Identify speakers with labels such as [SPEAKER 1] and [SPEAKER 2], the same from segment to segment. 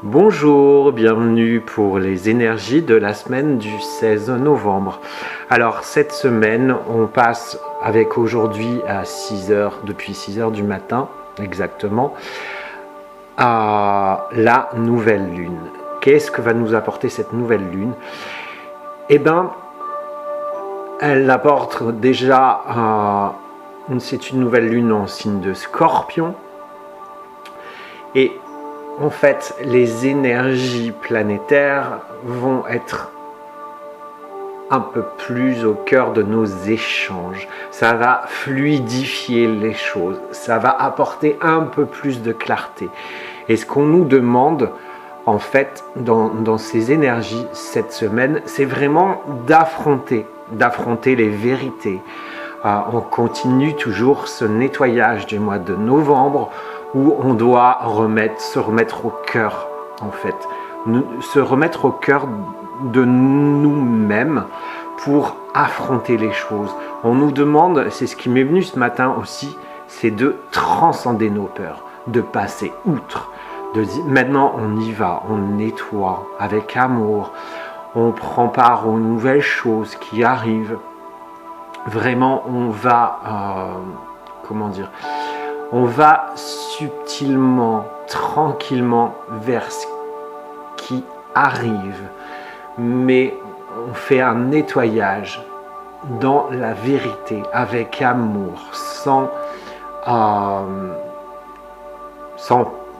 [SPEAKER 1] Bonjour, bienvenue pour les énergies de la semaine du 16 novembre. Alors cette semaine, on passe avec aujourd'hui à 6h, depuis 6h du matin exactement, à la nouvelle lune. Qu'est-ce que va nous apporter cette nouvelle lune? Eh bien, elle apporte déjà, c'est une nouvelle lune en signe de Scorpion. Et en fait, les énergies planétaires vont être un peu plus au cœur de nos échanges. Ça va fluidifier les choses. Ça va apporter un peu plus de clarté. Et ce qu'on nous demande, en fait, dans ces énergies cette semaine, c'est vraiment d'affronter les vérités. On continue toujours ce nettoyage du mois de novembre où on doit se remettre au cœur, en fait. Se remettre au cœur de nous-mêmes pour affronter les choses. On nous demande, c'est ce qui m'est venu ce matin aussi, c'est de transcender nos peurs, de passer outre. Maintenant, on y va, on nettoie avec amour, on prend part aux nouvelles choses qui arrivent. Vraiment, on va, on va subtilement, tranquillement vers ce qui arrive, mais on fait un nettoyage dans la vérité, avec amour, sans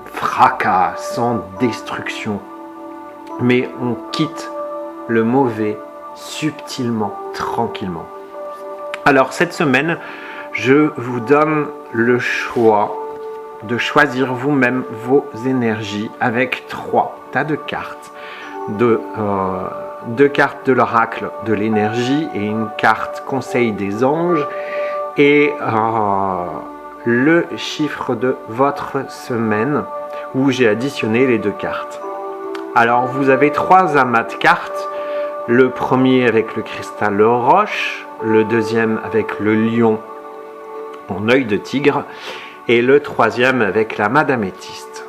[SPEAKER 1] fracas, sans destruction. Mais on quitte le mauvais subtilement, tranquillement. Alors cette semaine, je vous donne le choix de choisir vous-même vos énergies avec 3 tas de cartes. 2 cartes de l'oracle de l'énergie et une carte conseil des anges et le chiffre de votre semaine où j'ai additionné les 2 cartes. Alors vous avez 3 amas de cartes. Le premier avec le cristal roche, le deuxième avec le lion en œil de tigre et le troisième avec la d'améthyste.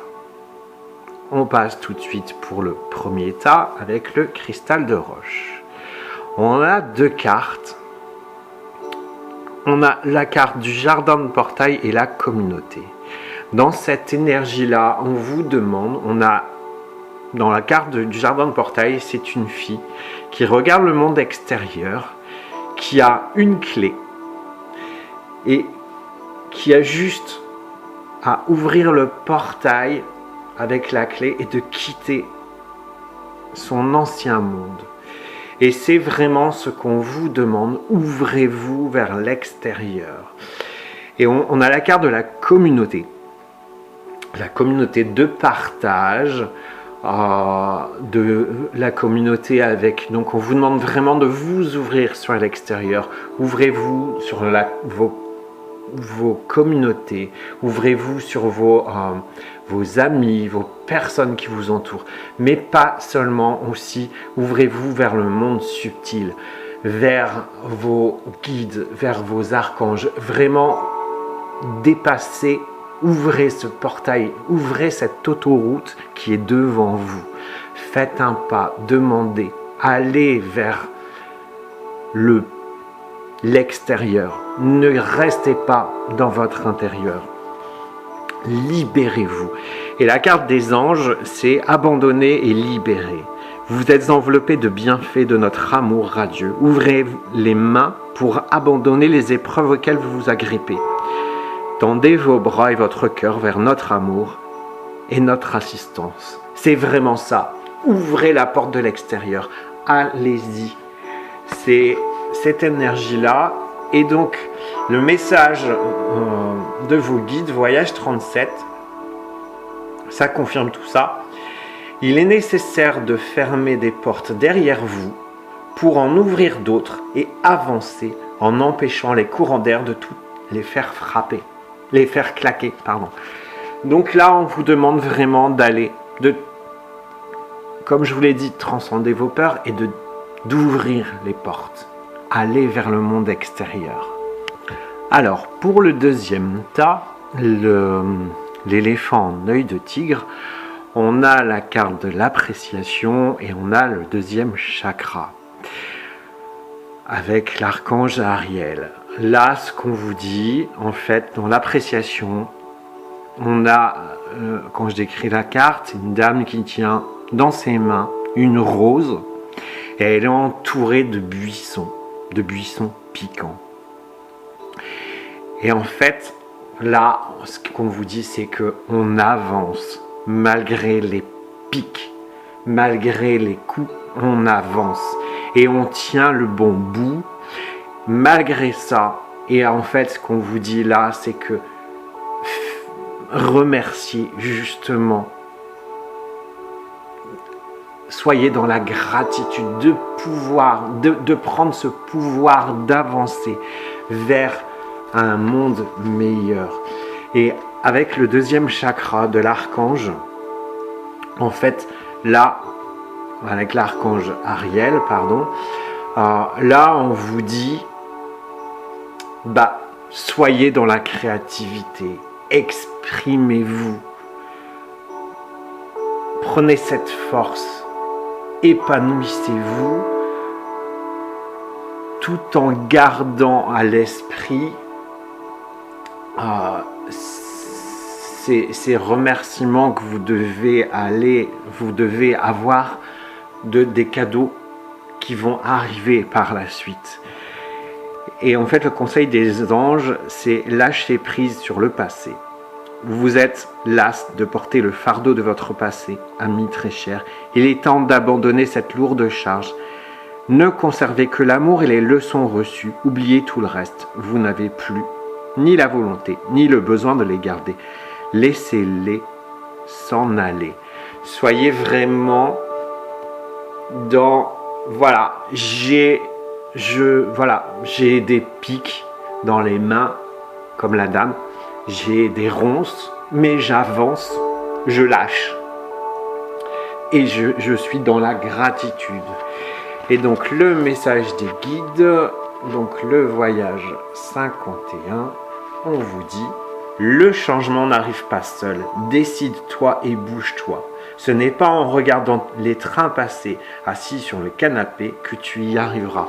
[SPEAKER 1] On passe tout de suite pour le premier tas avec le cristal de roche. On a 2 cartes. On a la carte du jardin de portail et la communauté. Dans cette énergie-là, on vous demande, dans la carte du jardin de portail, c'est une fille qui regarde le monde extérieur, qui a une clé et qui a juste à ouvrir le portail avec la clé et de quitter son ancien monde. Et c'est vraiment ce qu'on vous demande, ouvrez-vous vers l'extérieur. Et on a la carte de la communauté de partage, de la communauté avec, donc on vous demande vraiment de vous ouvrir sur l'extérieur, ouvrez-vous sur vos communautés, ouvrez-vous sur vos amis, vos personnes qui vous entourent, mais pas seulement, aussi ouvrez-vous vers le monde subtil, vers vos guides, vers vos archanges, vraiment dépassez. Ouvrez ce portail, ouvrez cette autoroute qui est devant vous. Faites un pas, demandez, allez vers l'extérieur. Ne restez pas dans votre intérieur. Libérez-vous. Et la carte des anges, c'est abandonner et libérer. Vous êtes enveloppé de bienfaits de notre amour radieux. Ouvrez les mains pour abandonner les épreuves auxquelles vous vous agrippez. Tendez vos bras et votre cœur vers notre amour et notre assistance. C'est vraiment ça. Ouvrez la porte de l'extérieur. Allez-y. C'est cette énergie-là. Et donc, le message de vos guides Voyage 37, ça confirme tout ça. Il est nécessaire de fermer des portes derrière vous pour en ouvrir d'autres et avancer en empêchant les courants d'air de tout les faire claquer. Donc là, on vous demande vraiment comme je vous l'ai dit, transcender vos peurs et d'ouvrir les portes. Aller vers le monde extérieur. Alors, pour le deuxième tas, l'éléphant en œil de tigre, on a la carte de l'appréciation et on a le deuxième chakra avec l'archange Ariel. Là, ce qu'on vous dit, en fait, dans l'appréciation, on a, quand je décris la carte, une dame qui tient dans ses mains une rose et elle est entourée de buissons piquants. Et en fait, là, ce qu'on vous dit, c'est qu'on avance malgré les pics, malgré les coups, on avance et on tient le bon bout malgré ça. Et en fait, ce qu'on vous dit là, c'est que remerciez justement, soyez dans la gratitude de pouvoir, de prendre ce pouvoir d'avancer vers un monde meilleur. Et avec le deuxième chakra de l'archange, en fait, là, avec l'archange Ariel, là, on vous dit, soyez dans la créativité, exprimez-vous, prenez cette force, épanouissez-vous, tout en gardant à l'esprit ces remerciements que vous devez avoir des cadeaux qui vont arriver par la suite. Et en fait, le conseil des anges, c'est lâcher prise sur le passé. Vous êtes las de porter le fardeau de votre passé, ami très cher. Il est temps d'abandonner cette lourde charge. Ne conservez que l'amour et les leçons reçues. Oubliez tout le reste. Vous n'avez plus ni la volonté, ni le besoin de les garder. Laissez-les s'en aller. Soyez vraiment dans... Voilà, j'ai des pics dans les mains, comme la dame. J'ai des ronces, mais j'avance, je lâche. Et je suis dans la gratitude. Et donc, le message des guides, donc le voyage 51, on vous dit, le changement n'arrive pas seul. Décide-toi et bouge-toi. Ce n'est pas en regardant les trains passer, assis sur le canapé, que tu y arriveras.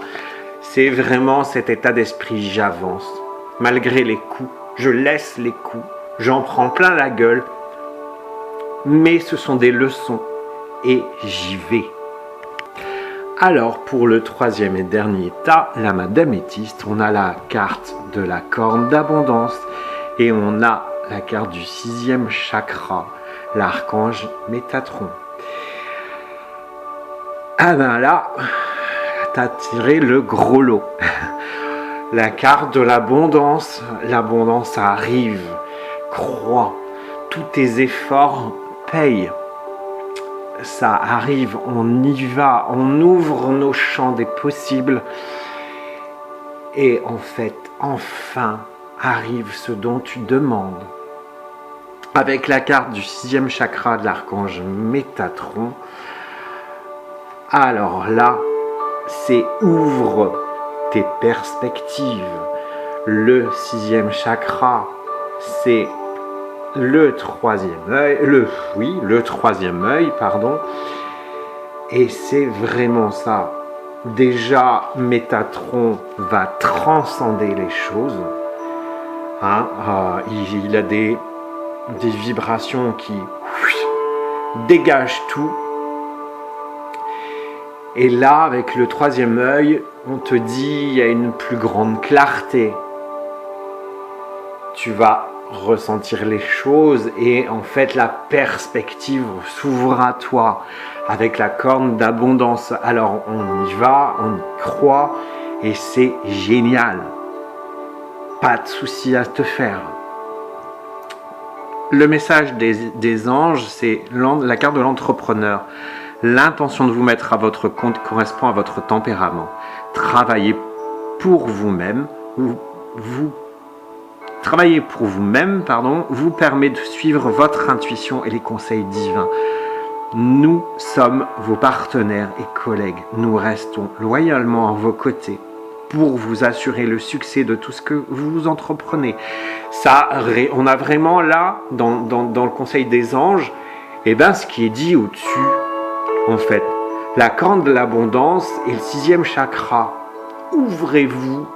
[SPEAKER 1] C'est vraiment cet état d'esprit, j'avance. Malgré les coups, je laisse les coups, j'en prends plein la gueule, mais ce sont des leçons et j'y vais. Alors, pour le troisième et dernier tas, la d'améthyste, on a la carte de la corne d'abondance et on a la carte du sixième chakra, l'archange Métatron. Ah ben là, t'as tiré le gros lot. La carte de l'abondance arrive, crois, tous tes efforts payent. Ça arrive, on y va, on ouvre nos champs des possibles et en fait, enfin arrive ce dont tu demandes. Avec la carte du sixième chakra de l'archange Métatron, alors là, c'est ouvre tes perspectives. Le sixième chakra, c'est le troisième œil, le troisième œil, et c'est vraiment ça. Déjà, Métatron va transcender les choses. Il a des vibrations qui dégagent tout. Et là, avec le troisième œil, on te dit, il y a une plus grande clarté. Tu vas ressentir les choses et en fait la perspective s'ouvre à toi avec la corne d'abondance. Alors on y va, on y croit et c'est génial. Pas de souci à te faire. Le message des anges, c'est la carte de l'entrepreneur. L'intention de vous mettre à votre compte correspond à votre tempérament. Travaillez pour vous-même, Travailler pour vous-même, vous permet de suivre votre intuition et les conseils divins. Nous sommes vos partenaires et collègues. Nous restons loyalement à vos côtés pour vous assurer le succès de tout ce que vous entreprenez. Ça, on a vraiment là, dans le conseil des anges, Et bien ce qui est dit au-dessus, en fait, la corne de l'abondance et le 6e chakra. Ouvrez-vous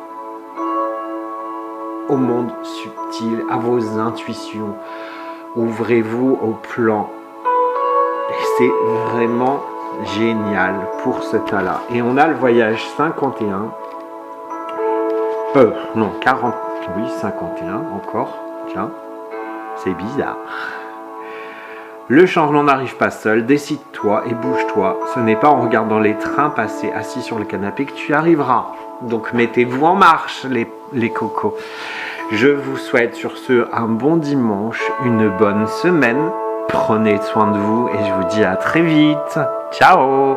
[SPEAKER 1] au monde subtil, à vos intuitions. Ouvrez-vous au plan. Et c'est vraiment génial pour ce tas-là. Et on a le voyage 51. Non, 40. Oui, 51 encore. Tiens, c'est bizarre. Le changement n'arrive pas seul, décide-toi et bouge-toi. Ce n'est pas en regardant les trains passer assis sur le canapé que tu y arriveras. Donc mettez-vous en marche les cocos. Je vous souhaite sur ce un bon dimanche, une bonne semaine. Prenez soin de vous et je vous dis à très vite. Ciao!